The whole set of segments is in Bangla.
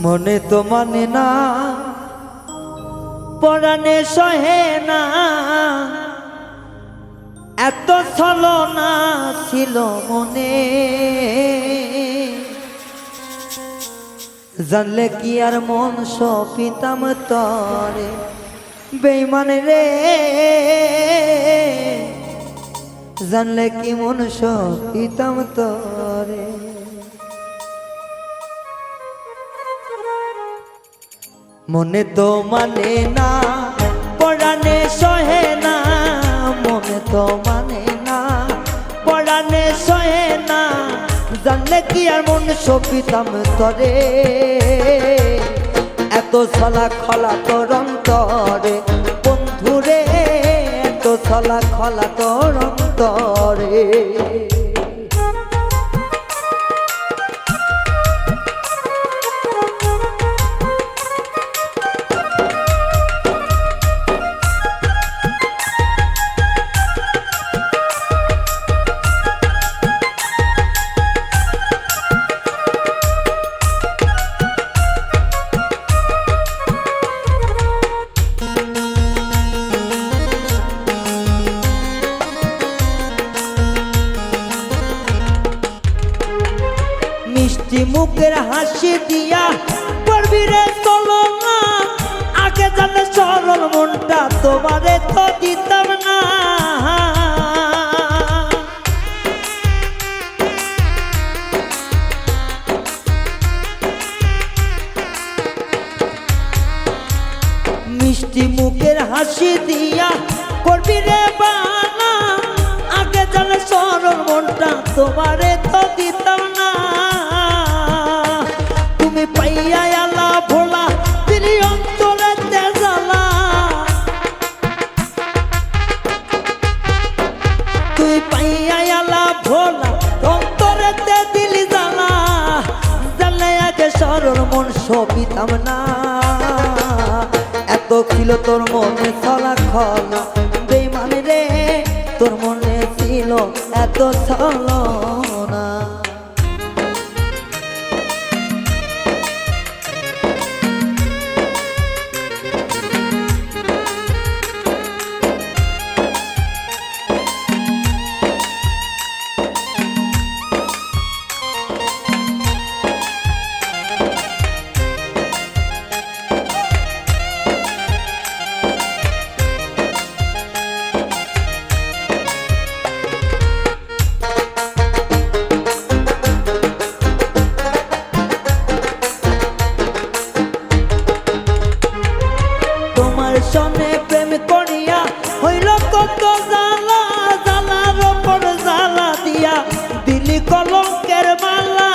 মনে তো মানে না, পরাণে সহে না, এত ছলনা ছিল মনে। জানলে কি আর মন সপিতাম তরে, বেঈমান রে জানলে কি মন সপিতাম তরে। মনে তো মানে না, পরাণে সহে না, মনে তো মানে না, পরাণে সহে না, জানলে কি আর মন সপিতাম তরে। এত ছলা খলা তোর অন্তরে বন্ধুরে, এত ছলা খলা তোর অন্তরে। মিষ্টি মুখের হাসি দিয়া করবি রে চলনা, আগে জানলে সরল মনটা তোমারে তো দিতাম না। মিষ্টি মুখের হাসি দিয়া করবি রে বানা, আগে জানলে সরল মনটা তোমারে তো দিতাম না। তুমি পাইয়া আলা ভোলা দিলি অন্তরে তেজালা, তুই পাইয়া আলা ভোলা অন্তরে তে দিলি জ্বালা। জানলে আগে সরল মন সপিতাম না, এত ছিল তোর মনে ছলা খলা, বেঈমান রে তোর মনে ছিল এত ছলনা। সনে প্রেম করিয়া হইল কত জ্বালা, জ্বালার ওপর জ্বালা দিয়া দিলি কলঙ্কের মালা।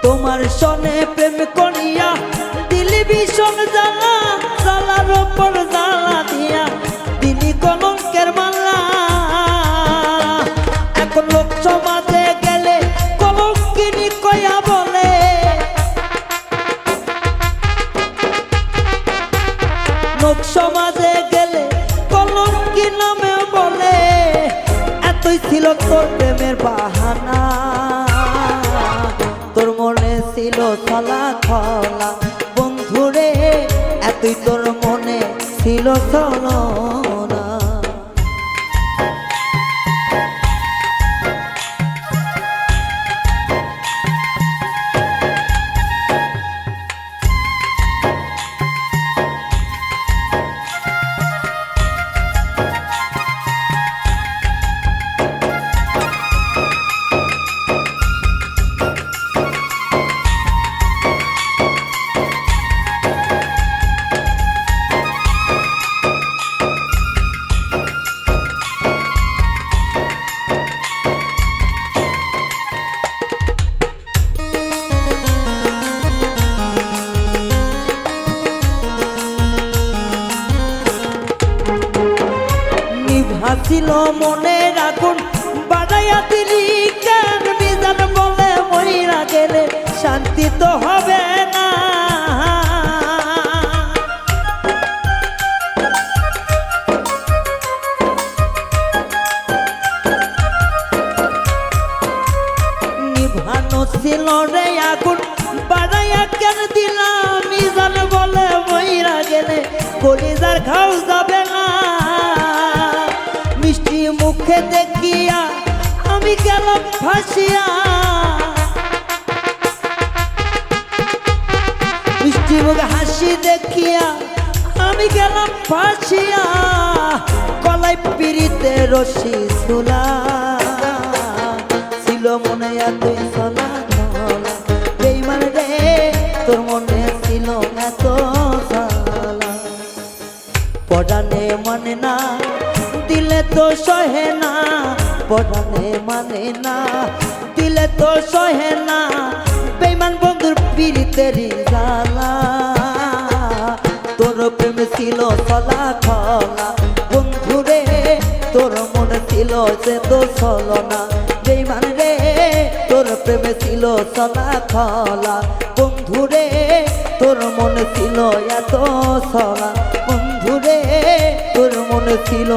তোমার সনে প্রেম করিয়া দিলি ভীষণ জ্বালা, জ্বালার ওপর জ্বালা দিয়া দিলি কলঙ্কের মালা। লোক সমাজে গেলে কলঙ্কিনী কয়া বলে, লোক সমাজে গেলে কলঙ্কি নামে বলে। এতই ছিল তোর প্রেমের বাহানা, তোর মনে ছিল ছলা খলা বন্ধুরে, এতই তোর মনে ছিল ছলনা। ছিল মনের আগুন বাড়াইয়া দিলি কেন, বিজান বলে মইরা গেলে শান্তি তো হবে না। ছিল রে আগুন বাড়াইয়া কেন দিলাম মিজান বলে মইরা গেলে কলিজার খাও যাবে না মিষ্টি মুখে দেখিয়া আমি গেলাম ফাঁসিয়া মিষ্টি মুখে হাসি দেখিয়া আমি গেলাম ফাঁসিয়া গলায় পিড়িতে রশি ঝুলা ছিল মনে এতই চলা চলা বেঈমান রে তোর মনে ছিল এত জ্বালা পরাণে মানে না দিলে তো সহে না পরাণে মানে না দিলে তো সহে না বেঈমান বন্ধুর পিড়িতেরই জ্বালা তোর প্রেম ছিল চলা খলা বন্ধুরে তোর মনে ছিল যে তো চলো না বেঈমান রে তোর প্রেমে ছিল চলা খলা বন্ধুরে তোর মনে ছিল এত চলা বন্ধুরে তোর মনে ছিল